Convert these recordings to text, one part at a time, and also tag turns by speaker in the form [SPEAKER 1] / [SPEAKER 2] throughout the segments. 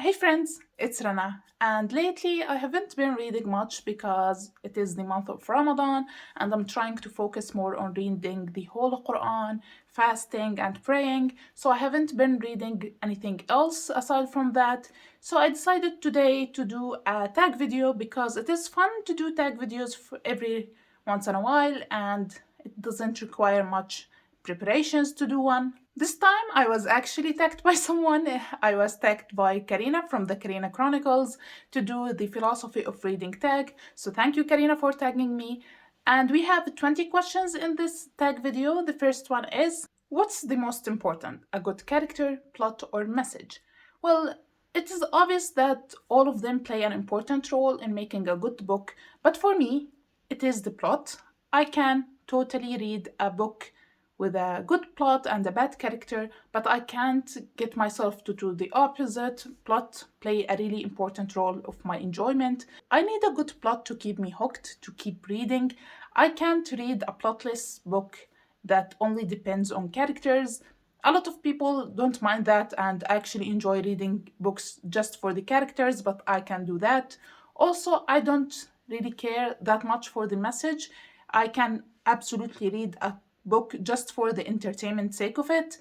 [SPEAKER 1] Hey friends, it's Rana, and lately I haven't been reading much because it is the month of Ramadan and I'm trying to focus more on reading the whole Quran, fasting, and praying, so I haven't been reading anything else aside from that. So I decided today to do a tag video because it is fun to do tag videos for every once in a while and it doesn't require much preparations to do one. This time I was actually tagged by someone. I was tagged by Karina from the Karina Chronicles to do the philosophy of reading tag. So thank you, Karina, for tagging me. And we have 20 questions in this tag video. The first one is, what's the most important, a good character, plot, or message? Well, it is obvious that all of them play an important role in making a good book, but for me, it is the plot. I can totally read a book with a good plot and a bad character, but I can't get myself to do the opposite. Plot play a really important role of my enjoyment. I need a good plot to keep me hooked, to keep reading. I can't read a plotless book that only depends on characters. A lot of people don't mind that and actually enjoy reading books just for the characters, but I can do that. Also, I don't really care that much for the message. I can absolutely read a book just for the entertainment sake of it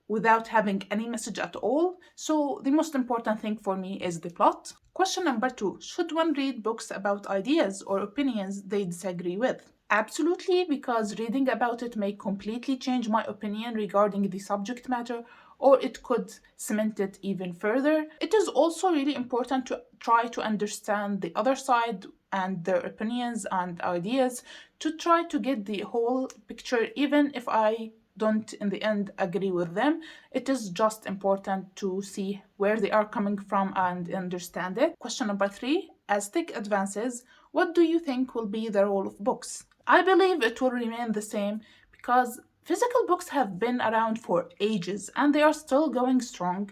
[SPEAKER 1] without having any message at all. So the most important thing for me is the plot. Question number 2. Should one read books about ideas or opinions they disagree with? Absolutely, because reading about it may completely change my opinion regarding the subject matter, or it could cement it even further. It is also really important to try to understand the other side and their opinions and ideas to try to get the whole picture, even if I don't in the end agree with them. It is just important to see where they are coming from and understand it. Question number 3. As tech advances, what do you think will be the role of books? I believe it will remain the same because physical books have been around for ages and they are still going strong.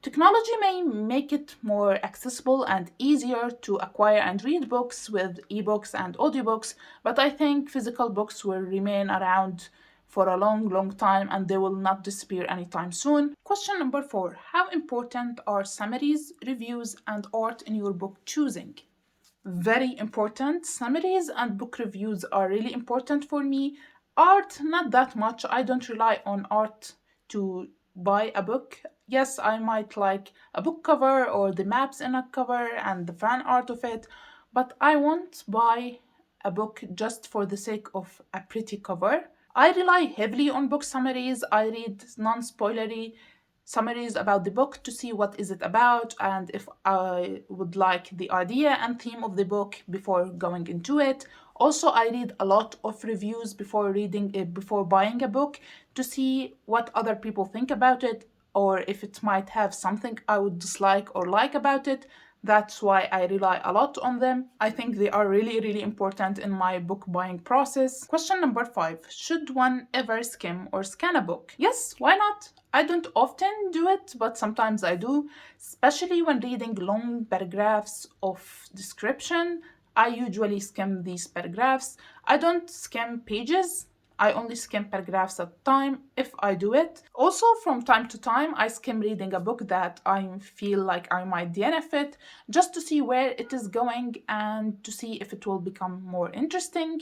[SPEAKER 1] Technology may make it more accessible and easier to acquire and read books with ebooks and audiobooks, but I think physical books will remain around for a long, long time and they will not disappear anytime soon. Question number 4. How important are summaries, reviews, and art in your book choosing? Very important. Summaries and book reviews are really important for me. Art, not that much. I don't rely on art to buy a book. Yes, I might like a book cover or the maps in a cover and the fan art of it, but I won't buy a book just for the sake of a pretty cover. I rely heavily on book summaries. I read non-spoilery summaries about the book to see what is it about and if I would like the idea and theme of the book before going into it. Also, I read a lot of reviews before reading it, before buying a book to see what other people think about it or if it might have something I would dislike or like about it. That's why I rely a lot on them. I think they are really, really important in my book buying process. Question number 5. Should one ever skim or scan a book? Yes, why not? I don't often do it, but sometimes I do, especially when reading long paragraphs of description. I usually skim these paragraphs. I don't skim pages. I only skim paragraphs at a time if I do it. Also, from time to time, I skim reading a book that I feel like I might DNF it just to see where it is going and to see if it will become more interesting.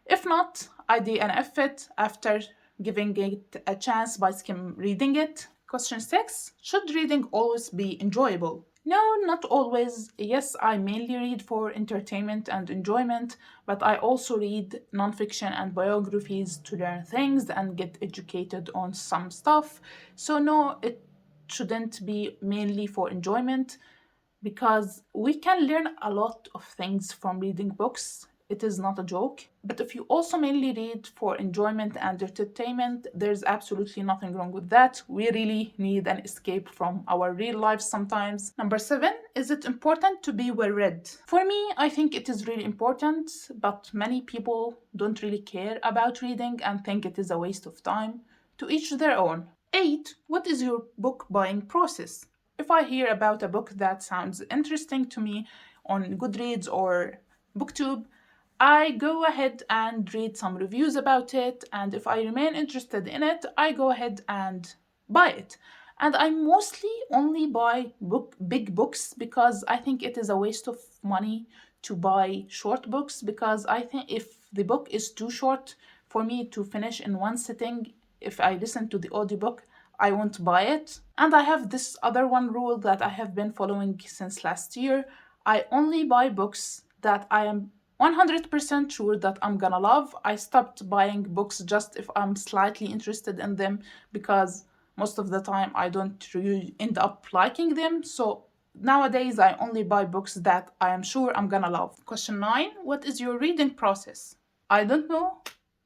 [SPEAKER 1] If not, I DNF it after giving it a chance by skim reading it. Question 6. Should reading always be enjoyable? No, not always. Yes, I mainly read for entertainment and enjoyment, but I also read nonfiction and biographies to learn things and get educated on some stuff. So, no, it shouldn't be mainly for enjoyment because we can learn a lot of things from reading books. It is not a joke. But if you also mainly read for enjoyment and entertainment, there's absolutely nothing wrong with that. We really need an escape from our real lives sometimes. Number 7, is it important to be well read? For me, I think it is really important, but many people don't really care about reading and think it is a waste of time. To each their own. 8, what is your book buying process? If I hear about a book that sounds interesting to me on Goodreads or BookTube, I go ahead and read some reviews about it, and if I remain interested in it, I go ahead and buy it. And I mostly only buy big books because I think it is a waste of money to buy short books, because I think if the book is too short for me to finish in one sitting, if I listen to the audiobook, I won't buy it. And I have this other one rule that I have been following since last year. I only buy books that I am 100% sure that I'm gonna love. I stopped buying books just if I'm slightly interested in them, because most of the time I don't really end up liking them. So nowadays I only buy books that I am sure I'm gonna love. Question 9. What is your reading process? I don't know.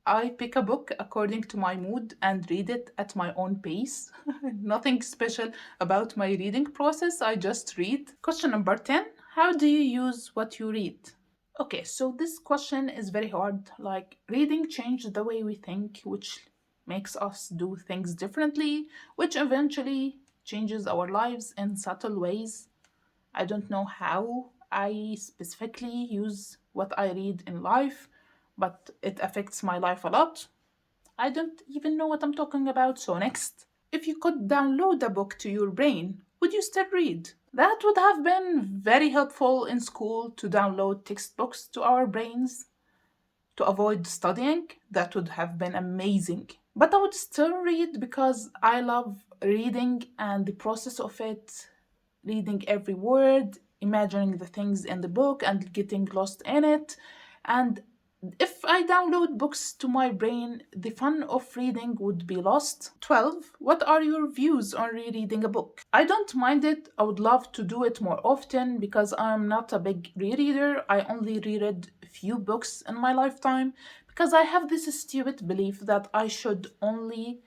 [SPEAKER 1] I pick a book according to my mood and read it at my own pace. Nothing special about my reading process, I just read. Question number 10. How do you use what you read? Okay, so this question is very hard. Like, reading changed the way we think, which makes us do things differently, which eventually changes our lives in subtle ways. I don't know how I specifically use what I read in life, but it affects my life a lot. I don't even know what I'm talking about. So, next, if you could download a book to your brain, would you still read? That would have been very helpful in school to download textbooks to our brains to avoid studying. That would have been amazing. But I would still read because I love reading and the process of it, reading every word, imagining the things in the book and getting lost in it. And if I download books to my brain, the fun of reading would be lost. 12. What are your views on rereading a book? I don't mind it. I would love to do it more often because I'm not a big rereader. I only reread a few books in my lifetime because I have this stupid belief that I should only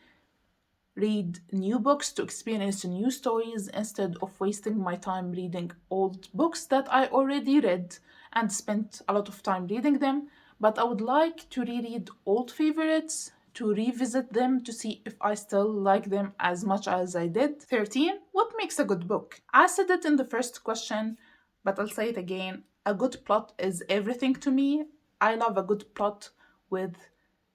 [SPEAKER 1] read new books to experience new stories instead of wasting my time reading old books that I already read and spent a lot of time reading them. But I would like to reread old favorites, to revisit them to see if I still like them as much as I did. 13. What makes a good book? I said it in the first question, but I'll say it again. A good plot is everything to me. I love a good plot with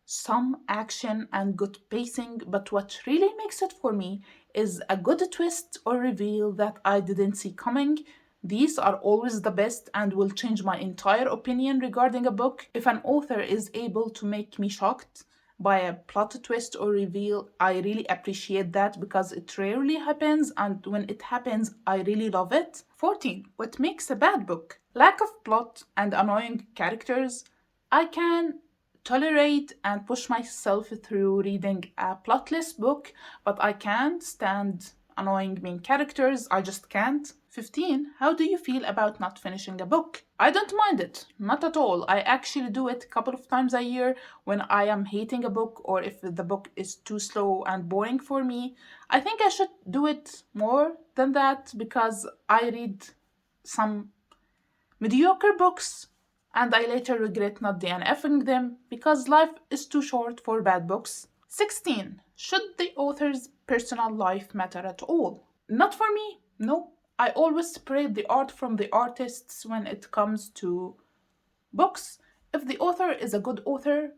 [SPEAKER 1] some action and good pacing, but what really makes it for me is a good twist or reveal that I didn't see coming. These are always the best and will change my entire opinion regarding a book. If an author is able to make me shocked by a plot twist or reveal, I really appreciate that because it rarely happens, and when it happens, I really love it. 14. What makes a bad book? Lack of plot and annoying characters. I can tolerate and push myself through reading a plotless book, but I can't stand annoying main characters. I just can't. 15. How do you feel about not finishing a book? I don't mind it, not at all. I actually do it a couple of times a year when I am hating a book or if the book is too slow and boring for me. I think I should do it more than that because I read some mediocre books and I later regret not DNFing them because life is too short for bad books. 16. Should the author's personal life matter at all? Not for me, no. I always separate the art from the artists when it comes to books. If the author is a good author,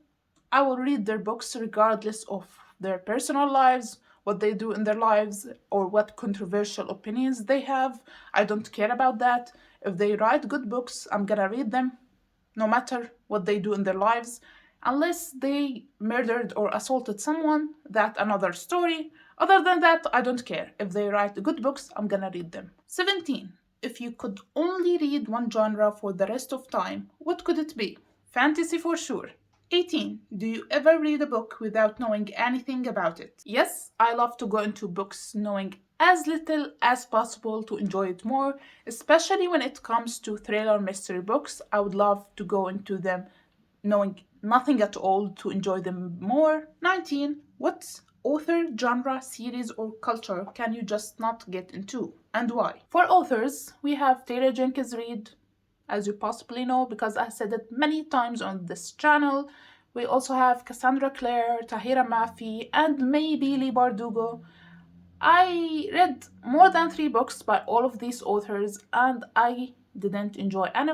[SPEAKER 1] I will read their books regardless of their personal lives, what they do in their lives, or what controversial opinions they have. I don't care about that. If they write good books, I'm gonna read them, no matter what they do in their lives. Unless they murdered or assaulted someone, that's another story. Other than that, I don't care. If they write good books, I'm gonna read them. 17. If you could only read one genre for the rest of time, what could it be? Fantasy for sure. 18. Do you ever read a book without knowing anything about it? Yes, I love to go into books knowing as little as possible to enjoy it more, especially when it comes to thriller mystery books. I would love to go into them knowing nothing at all to enjoy them more. 19. What author, genre, series, or culture can you just not get into, and why? For authors, we have Taylor Jenkins Reid, as you possibly know, because I said it many times on this channel. We also have Cassandra Clare, Tahira Mafi, and maybe Lee Bardugo. I read more than 3 books by all of these authors, and I didn't enjoy any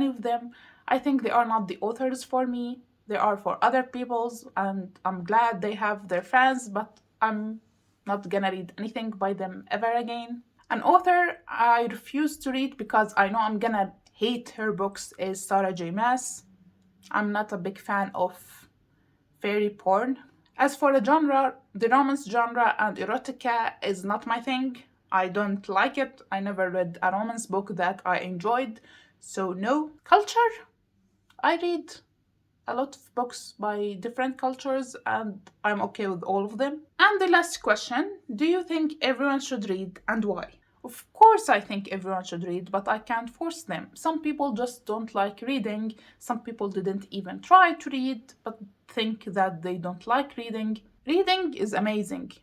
[SPEAKER 1] of them. I think they are not the authors for me. They are for other people's, and I'm glad they have their fans, but I'm not gonna read anything by them ever again. An author I refuse to read because I know I'm gonna hate her books is Sarah J. Maas. I'm not a big fan of fairy porn. As for the genre, the romance genre and erotica is not my thing. I don't like it. I never read a romance book that I enjoyed, so no. Culture? I read a lot of books by different cultures and I'm okay with all of them. And the last question, do you think everyone should read and why? Of course, I think everyone should read, but I can't force them. Some people just don't like reading. Some people didn't even try to read, but think that they don't like reading. Reading is amazing.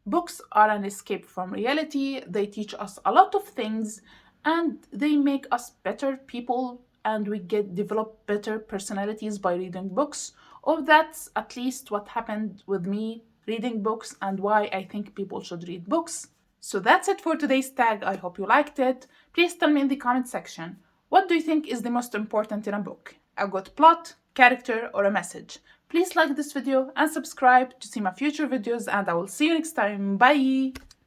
[SPEAKER 1] Books are an escape from reality. They teach us a lot of things and they make us better people and we develop better personalities by reading books. Or that's at least what happened with me reading books and why I think people should read books. So that's it for today's tag. I hope you liked it. Please tell me in the comment section, what do you think is the most important in a book? A good plot, character, or a message? Please like this video and subscribe to see my future videos and I will see you next time. Bye!